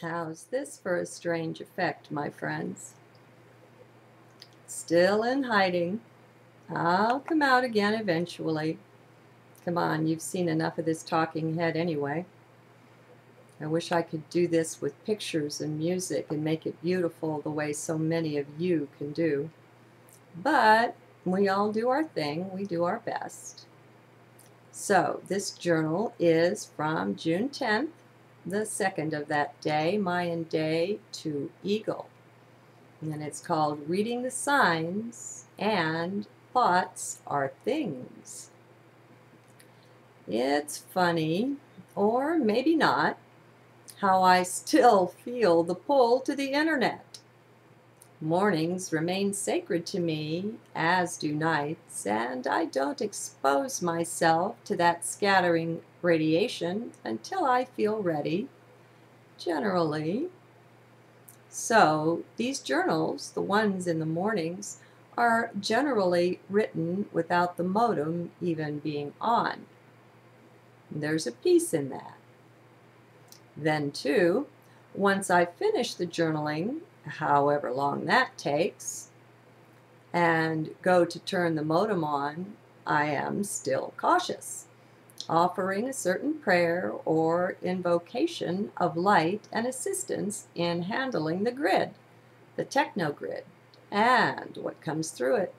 How's this for a strange effect, my friends? Still in hiding. I'll come out again eventually. Come on, you've seen enough of this talking head anyway. I wish I could do this with pictures and music and make it beautiful the way so many of you can do. But we all do our thing. We do our best. So this journal is from June 10th, the second of that day, Mayan day, to Eagle. And it's called Reading the Signs and Thoughts Are Things. It's funny, or maybe not, how I still feel the pull to the internet. Mornings remain sacred to me, as do nights, and I don't expose myself to that scattering radiation until I feel ready, generally. So these journals, the ones in the mornings, are generally written without the modem even being on. There's a peace in that. Then too, once I finish the journaling, however long that takes, and go to turn the modem on, I am still cautious, offering a certain prayer or invocation of light and assistance in handling the grid, the techno-grid, and what comes through it.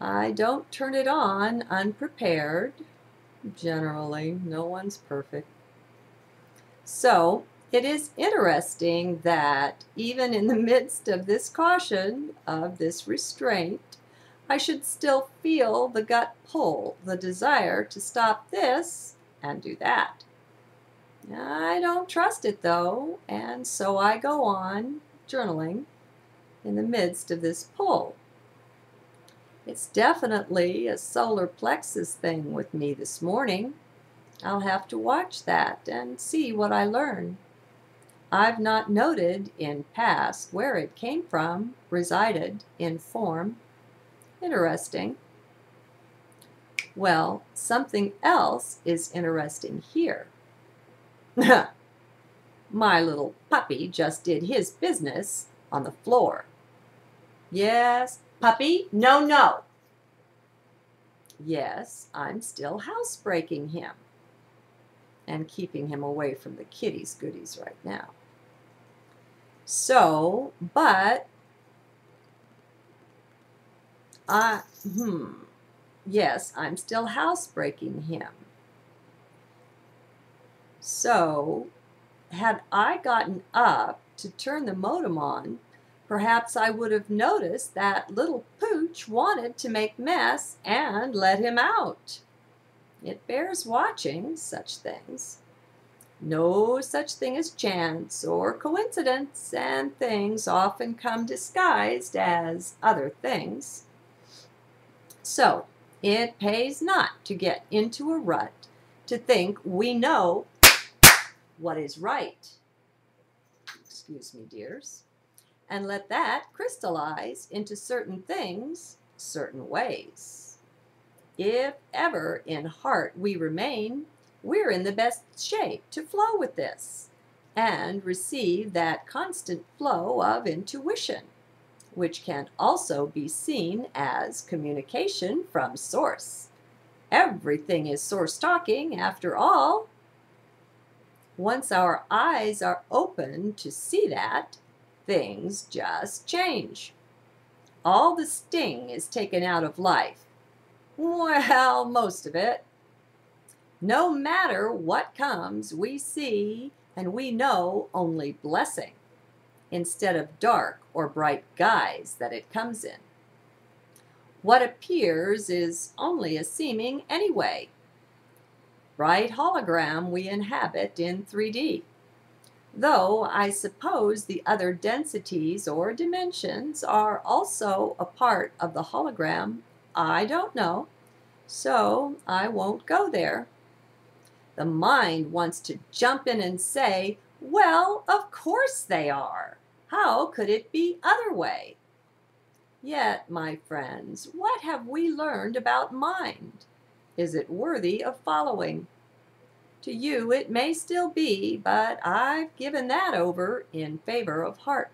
I don't turn it on unprepared. Generally, no one's perfect. So it is interesting that even in the midst of this caution, of this restraint, I should still feel the gut pull, the desire to stop this and do that. I don't trust it though, and so I go on journaling in the midst of this pull. It's definitely a solar plexus thing with me this morning. I'll have to watch that and see what I learn. I've not noted in past where it came from, resided in form. Interesting. Well, something else is interesting here. My little puppy just did his business on the floor. Yes, puppy, no, no. Yes, I'm still housebreaking him and keeping him away from the kitty's goodies right now. So, but, yes, I'm still housebreaking him. So, had I gotten up to turn the modem on, perhaps I would have noticed that little pooch wanted to make mess and let him out. It bears watching such things. No such thing as chance or coincidence, and things often come disguised as other things. So, it pays not to get into a rut to think we know what is right. Excuse me, dears. And let that crystallize into certain things, certain ways. If ever in heart we remain, we're in the best shape to flow with this and receive that constant flow of intuition, which can also be seen as communication from source. Everything is source talking after all. Once our eyes are open to see that, things just change. All the sting is taken out of life. Well, most of it. No matter what comes, we see and we know only blessing, instead of dark or bright guise that it comes in. What appears is only a seeming anyway. Bright hologram we inhabit in 3D. Though I suppose the other densities or dimensions are also a part of the hologram, I don't know, so I won't go there. The mind wants to jump in and say, well, of course they are. How could it be other way? Yet, my friends, what have we learned about mind? Is it worthy of following? To you it may still be, but I've given that over in favor of heart.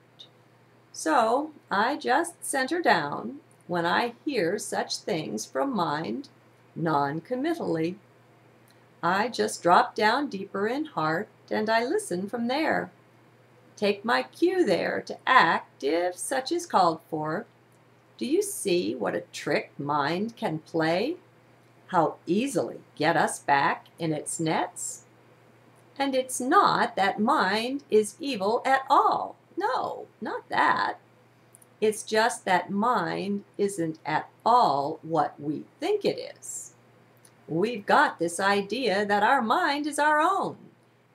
So I just center down when I hear such things from mind, non-committally. I just drop down deeper in heart and I listen from there. Take my cue there to act if such is called for. Do you see what a trick mind can play? How easily get us back in its nets? And it's not that mind is evil at all. No, not that. It's just that mind isn't at all what we think it is. We've got this idea that our mind is our own,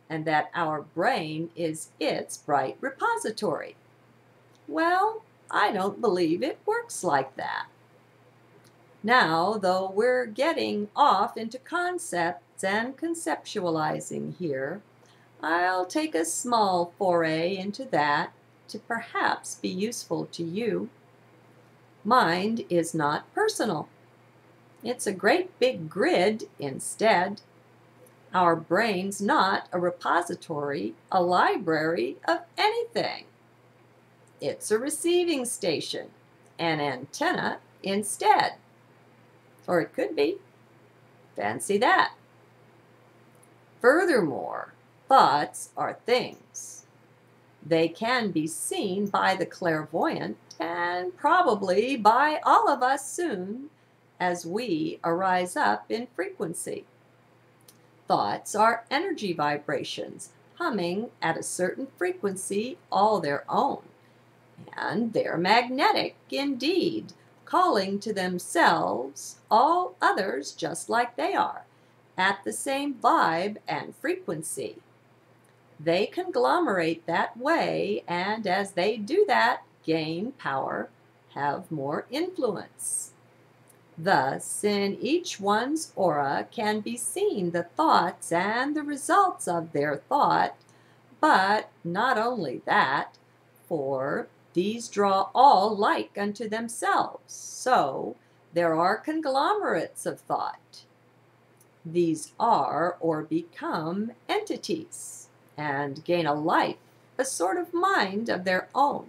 and that our brain is its bright repository. Well, I don't believe it works like that. Now, though we're getting off into concepts and conceptualizing here, I'll take a small foray into that to perhaps be useful to you. Mind is not personal. It's a great big grid instead. Our brain's not a repository, a library of anything. It's a receiving station, an antenna instead. Or it could be. Fancy that. Furthermore, thoughts are things. They can be seen by the clairvoyant and probably by all of us soon as we arise up in frequency. Thoughts are energy vibrations humming at a certain frequency all their own, and they're magnetic indeed, calling to themselves all others just like they are, at the same vibe and frequency. They conglomerate that way, and as they do that, gain power, have more influence. Thus, in each one's aura can be seen the thoughts and the results of their thought, but not only that, for these draw all like unto themselves, so there are conglomerates of thought. These are or become entities, and gain a life, a sort of mind of their own.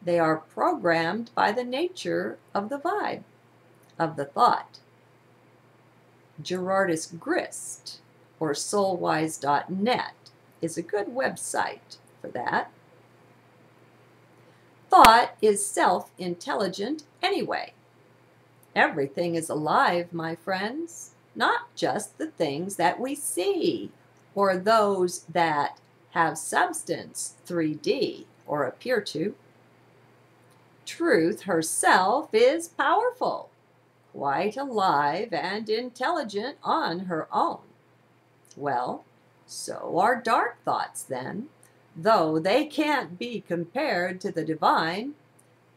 They are programmed by the nature of the vibe, of the thought. Gerardus Grist, or soulwise.net, is a good website for that. Thought is self-intelligent anyway. Everything is alive, my friends, not just the things that we see, or those that have substance, 3D, or appear to. Truth herself is powerful, quite alive and intelligent on her own. Well, so are dark thoughts then, though they can't be compared to the divine.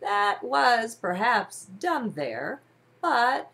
That was perhaps dumb there, but